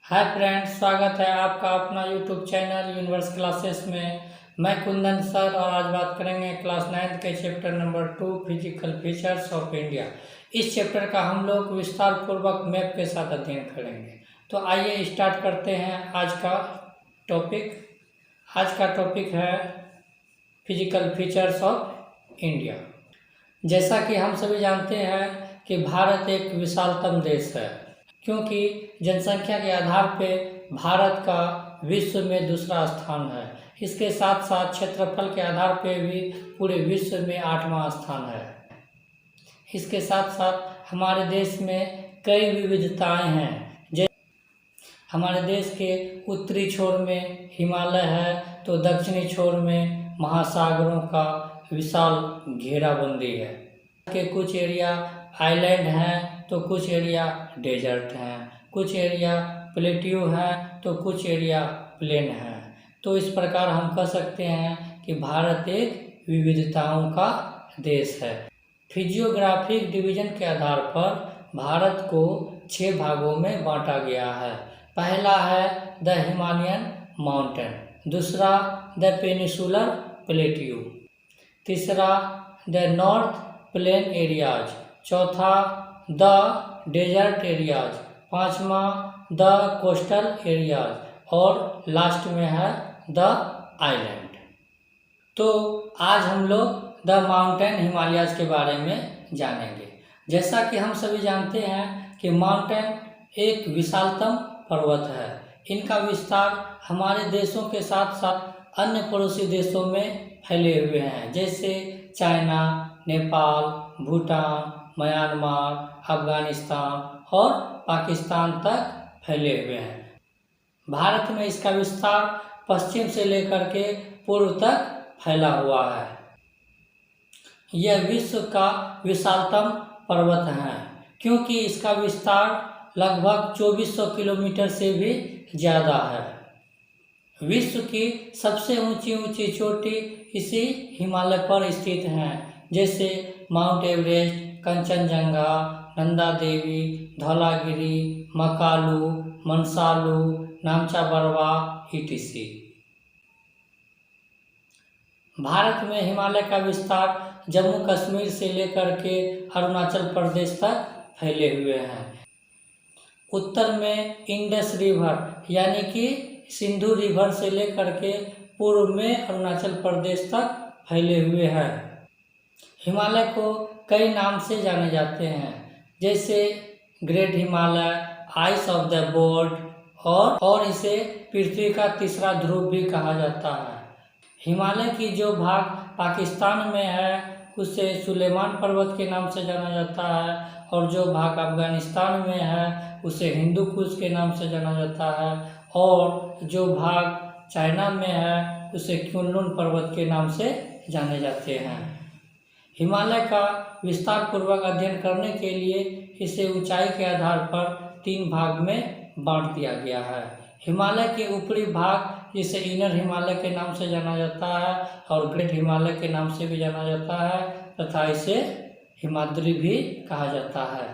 Hi friends, स्वागत है आपका अपना यूट्यूब चैनल यूनिवर्स क्लासेस में। मैं कुंदन सर और आज बात करेंगे क्लास 9 के chapter number 2 physical features of India. इस चैप्टर का हम लोग विस्तार पूर्वक मैप के साथ अध्ययन करेंगे। तो आइए स्टार्ट करते हैं आज का टॉपिक। आज का टॉपिक है फिजिकल फीचर्स ऑफ इंडिया। जैसा कि हम सभी जानते हैं कि भारत एक विशालतम देश है, क्योंकि जनसंख्या के आधार पे भारत का विश्व में दूसरा स्थान है। इसके साथ साथ क्षेत्रफल के आधार पे भी पूरे विश्व में 8वां स्थान है। इसके साथ साथ हमारे देश में कई विविधताएं हैं। जैसे हमारे देश के उत्तरी छोर में हिमालय है, तो दक्षिणी छोर में महासागरों का विशाल घेराबंदी है। के कुछ एरिया आइलैंड हैं, तो कुछ एरिया डेजर्ट हैं, कुछ एरिया प्लेट्यू हैं, तो कुछ एरिया प्लेन हैं। तो इस प्रकार हम कह सकते हैं कि भारत एक विविधताओं का देश है। फिजियोग्राफिक डिवीजन के आधार पर भारत को 6 भागों में बांटा गया है। पहला है द हिमालयन माउंटेन, दूसरा द पेनिसुलर प्लेट्यू, तीसरा द नॉर्थ प्लेन एरियाज, चौथा द डेजर्ट एरियाज, पांचवा द कोस्टल एरियाज और लास्ट में है द आइलैंड। तो आज हम लोग द माउंटेन हिमालयाज के बारे में जानेंगे। जैसा कि हम सभी जानते हैं कि माउंटेन एक विशालतम पर्वत है। इनका विस्तार हमारे देशों के साथ साथ अन्य पड़ोसी देशों में फैले हुए हैं, जैसे चाइना, नेपाल, भूटान, म्यांमार, अफगानिस्तान और पाकिस्तान तक फैले हुए हैं। भारत में इसका विस्तार पश्चिम से लेकर के पूर्व तक फैला हुआ है। यह विश्व का विशालतम पर्वत है, क्योंकि इसका विस्तार लगभग 2400 किलोमीटर से भी ज़्यादा है। विश्व की सबसे ऊंची ऊंची चोटी इसी हिमालय पर स्थित हैं, जैसे Mount Everest, Kanchenjunga, Nanda Devi, Dhaulagiri, Makalu, Manaslu, Namcha Barwa etc। Bharat में हिमालय का विस्तार जम्मू कश्मीर से लेकर के अरुणाचल प्रदेश तक फैले हुए हैं। उत्तर में इंडस रिवर यानी कि सिंधु रिवर से लेकर के पूर्व में अरुणाचल प्रदेश तक फैले हुए हैं। हिमालय को कई नाम से जाने जाते हैं, जैसे great Himalaya, ice of the world और इसे पृथ्वी का तीसरा ध्रुव भी कहा जाता है। हिमालय की जो भाग पाकिस्तान में है उसे सुलेमान पर्वत के नाम से जाना जाता है, और जो भाग अफगानिस्तान में है उसे हिंदू कुश के नाम से जाना जाता है, और जो भाग चाइना में है उसे क्युनलुन पर्वत के नाम से जाने जाते हैं। हिमालय का विस्तार पूर्वक अध्ययन करने के लिए इसे ऊंचाई के आधार पर 3 भाग में बांट दिया गया है। हिमालय के ऊपरी भाग जिसे इनर हिमालय के नाम से जाना जाता है और ग्रेट हिमालय के नाम से भी जाना जाता है, तथा इसे हिमाद्री भी कहा जाता है।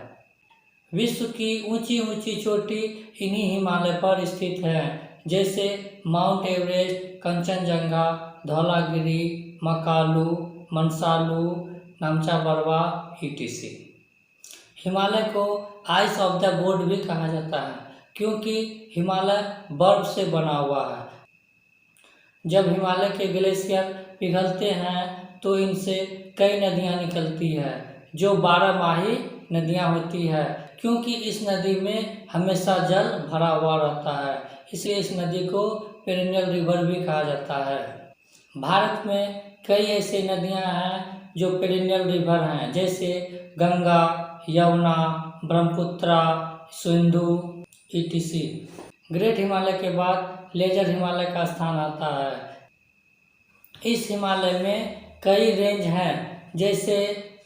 विश्व की ऊंची ऊंची चोटी इन्हीं हिमालय पर स्थित है, जैसे Mount Everest, Kanchenjunga, Dhaulagiri, Makalu, Manaslu, Namcha Barwa etc। Himalaya को आइस ऑफ द वर्ल्ड भी कहा जाता है, क्योंकि हिमालय बर्फ से बना हुआ है। जब हिमालय के ग्लेशियर पिघलते हैं तो इनसे कई नदियां निकलती है, जो 12माही नदियां होती है, क्योंकि इस नदी में हमेशा जल भरा हुआ रहता है, इसलिए इस नदी को पेरिनियल रिवर भी कहा जाता है। भारत में कई ऐसे नदियां हैं जो पेरिनियल रिवर हैं, जैसे गंगा, यमुना, ब्रह्मपुत्रा, सिंधु etc। ग्रेट हिमालय के बाद लेजर हिमालय का स्थान आता है। इस हिमालय में कई रेंज हैं, जैसे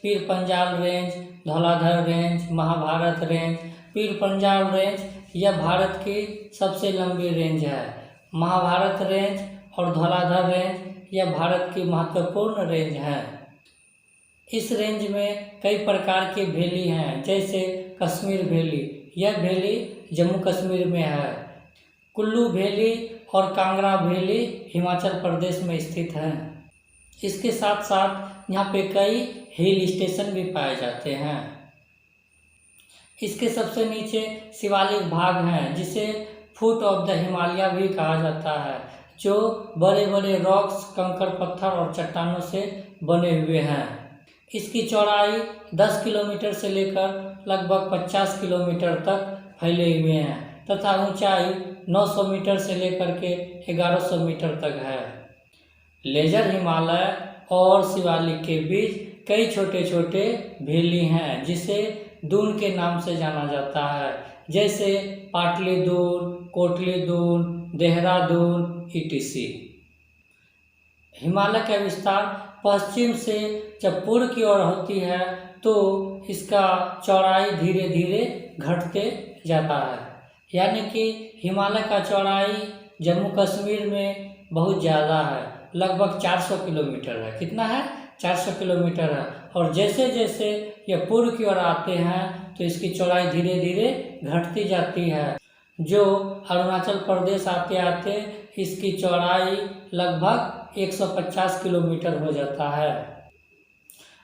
Pir Panjal range, Dhauladhar range, Mahabharat range. Pir Panjal range यह भारत की सबसे लंबी रेंज है। महाभारत रेंज और धौलाधर रेंज यह भारत की महत्वपूर्ण रेंज है। इस रेंज में कई प्रकार की वैली हैं, जैसे कश्मीर वैली। यह वैली जम्मू कश्मीर में है। कुल्लू वैली और कांगड़ा वैली हिमाचल प्रदेश में स्थित हैं। इसके साथ साथ यहाँ पे कई हिल स्टेशन भी पाए जाते हैं। इसके सबसे नीचे शिवालिक भाग हैं जिसे फुट ऑफ द हिमालय भी कहा जाता है, जो बड़े बड़े रॉक्स, कंकड़ पत्थर और चट्टानों से बने हुए हैं। इसकी चौड़ाई 10 किलोमीटर से लेकर लगभग 50 किलोमीटर तक फैले हुए हैं तथा ऊंचाई 900 मीटर से लेकर के 1100 मीटर तक है। लेजर हिमालय और शिवालिक के बीच कई छोटे छोटे वैली हैं जिसे दून के नाम से जाना जाता है, जैसे पाटली दून, कोटली दून, देहरादून etc। हिमालय का विस्तार पश्चिम से जब पूर्व की ओर होती है तो इसका चौड़ाई धीरे धीरे घटते जाता है, यानी कि हिमालय का चौड़ाई जम्मू कश्मीर में बहुत ज़्यादा है, लगभग 400 किलोमीटर है। कितना है? 400 किलोमीटर है। और जैसे जैसे यह पूर्व की ओर आते हैं तो इसकी चौड़ाई धीरे धीरे घटती जाती है, जो अरुणाचल प्रदेश आते आते इसकी चौड़ाई लगभग 150 किलोमीटर हो जाता है।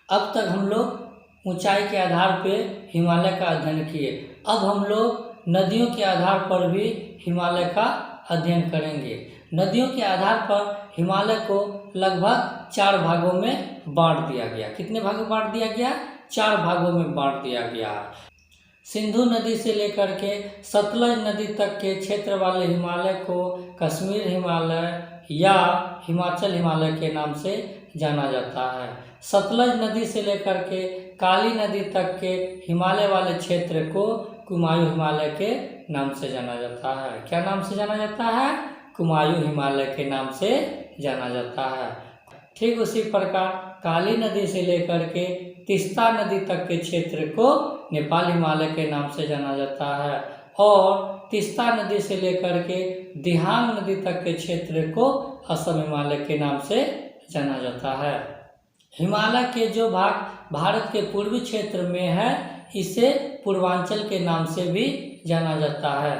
अब तक हम लोग ऊंचाई के आधार पे हिमालय का अध्ययन किए। अब हम लोग नदियों के आधार पर भी हिमालय का अध्ययन करेंगे। नदियों के आधार पर हिमालय को लगभग 4 भागों में बांट दिया गया। कितने भागों में बांट दिया गया? 4 भागों में बांट दिया गया। सिंधु नदी से लेकर के सतलज नदी तक के क्षेत्र वाले हिमालय को कश्मीर हिमालय या हिमाचल हिमालय के नाम से जाना जाता है। सतलज नदी से लेकर के काली नदी तक के हिमालय वाले क्षेत्र को कुमायूं हिमालय के नाम से जाना जाता है। क्या नाम से जाना जाता है? कुमायूं हिमालय के नाम से जाना जाता है। ठीक उसी प्रकार काली नदी से लेकर के तीस्ता नदी तक के क्षेत्र को नेपाल हिमालय के नाम से जाना जाता है और तीस्ता नदी से लेकर के दिहांग नदी तक के क्षेत्र को असम हिमालय के नाम से जाना जाता है। हिमालय के जो भाग भारत के पूर्वी क्षेत्र में है इसे पूर्वांचल के नाम से भी जाना जाता है।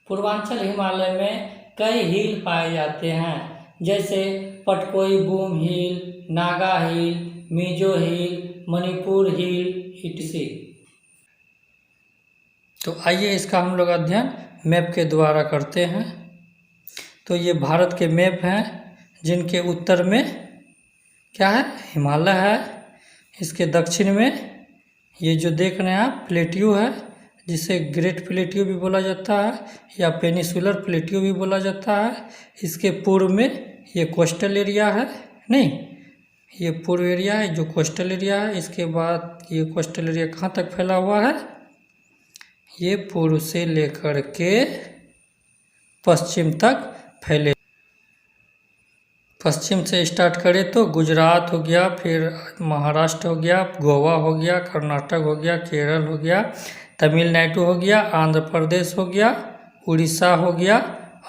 पूर्वांचल हिमालय में कई हिल पाए जाते हैं, जैसे पटकोई बूम हिल, नागा हिल, मिजो हिल, मणिपुर हिल etc। तो आइए इसका हम लोग अध्ययन मैप के द्वारा करते हैं। तो ये भारत के मैप हैं जिनके उत्तर में क्या है? हिमालय है। इसके दक्षिण में ये जो देख रहे हैं आप प्लेट्यू है, जिसे ग्रेट प्लेट्यू भी बोला जाता है या पेनिसुलर प्लेट्यू भी बोला जाता है। इसके पूर्व में ये कोस्टल एरिया है, नहीं ये पूर्व एरिया है जो कोस्टल एरिया है। इसके बाद ये कोस्टल एरिया कहाँ तक फैला हुआ है? ये पूर्व से लेकर के पश्चिम तक फैले। पश्चिम से स्टार्ट करें तो गुजरात हो गया, फिर महाराष्ट्र हो गया, गोवा हो गया, कर्नाटक हो गया, केरल हो गया, तमिलनाडु हो गया, आंध्र प्रदेश हो गया, उड़ीसा हो गया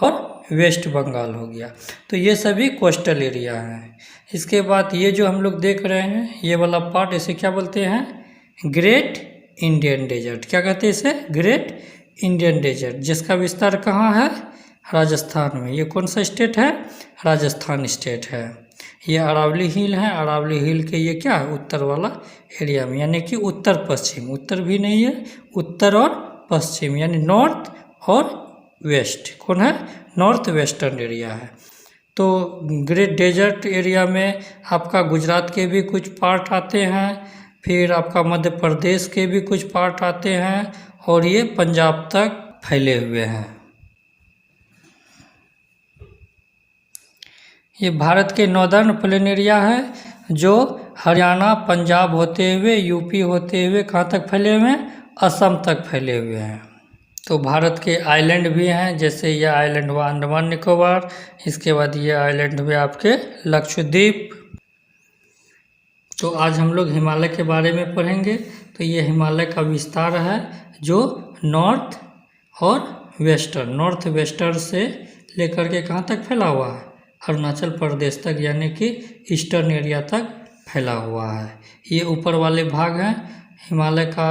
और वेस्ट बंगाल हो गया। तो ये सभी कोस्टल एरिया हैं। इसके बाद ये जो हम लोग देख रहे हैं ये वाला पार्ट, इसे क्या बोलते हैं? Great Indian Desert. क्या कहते हैं इसे? ग्रेट इंडियन डेजर्ट, जिसका विस्तार कहाँ है? राजस्थान में। ये कौन सा स्टेट है? राजस्थान स्टेट है। ये अरावली हिल है। अरावली हिल के ये क्या है? उत्तर वाला एरिया में, यानी कि उत्तर पश्चिम, उत्तर भी नहीं है, उत्तर और पश्चिम यानी नॉर्थ और वेस्ट। कौन है? नॉर्थ वेस्टर्न एरिया है। तो ग्रेट डेजर्ट एरिया में आपका गुजरात के भी कुछ पार्ट आते हैं, फिर आपका मध्य प्रदेश के भी कुछ पार्ट आते हैं और ये पंजाब तक फैले हुए हैं। ये भारत के नॉर्दर्न प्लेन एरिया है जो हरियाणा, पंजाब होते हुए, यूपी होते हुए कहाँ तक फैले हुए हैं? असम तक फैले हुए हैं। तो भारत के आइलैंड भी हैं, जैसे ये आइलैंड हुआ अंडमान निकोबार, इसके बाद ये आइलैंड हुए आपके लक्षद्वीप। तो आज हम लोग हिमालय के बारे में पढ़ेंगे। तो ये हिमालय का विस्तार है जो नॉर्थ और वेस्टर्न, नॉर्थ वेस्टर्न से लेकर के कहाँ तक फैला हुआ है? अरुणाचल प्रदेश तक, यानी कि ईस्टर्न एरिया तक फैला हुआ है। ये ऊपर वाले भाग हैं हिमालय का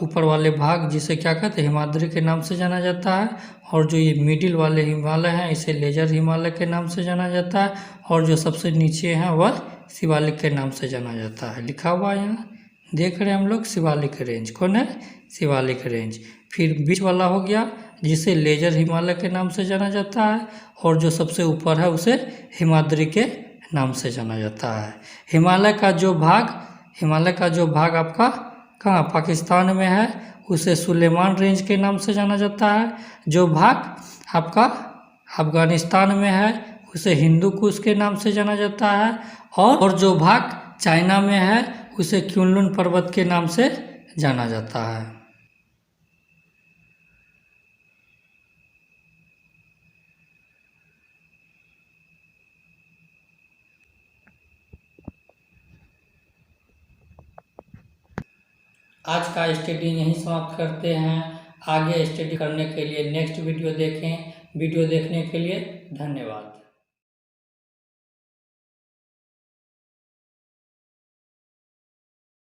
ऊपर वाले भाग जिसे क्या कहते हैं, हिमाद्री के नाम से जाना जाता है। और जो ये मिडिल वाले हिमालय हैं इसे लेजर हिमालय के नाम से जाना जाता है। और जो सबसे नीचे हैं वह शिवालिक के नाम से जाना जाता है। लिखा हुआ है यहाँ, देख रहे हैं हम लोग, शिवालिक रेंज। कौन है? शिवालिक रेंज। फिर बीच वाला हो गया जिसे लेजर हिमालय के नाम से जाना जाता है। और जो सबसे ऊपर है उसे हिमाद्री के नाम से जाना जाता है। हिमालय का जो भाग आपका कहाँ पाकिस्तान में है उसे सुलेमान रेंज के नाम से जाना जाता है। जो भाग आपका अफगानिस्तान में है उसे हिंदू कुश के नाम से जाना जाता है। और जो भाग चाइना में है उसे क्युनलुन पर्वत के नाम से जाना जाता है। आज का स्टडी यहीं समाप्त करते हैं। आगे स्टडी करने के लिए नेक्स्ट वीडियो देखें। वीडियो देखने के लिए धन्यवाद।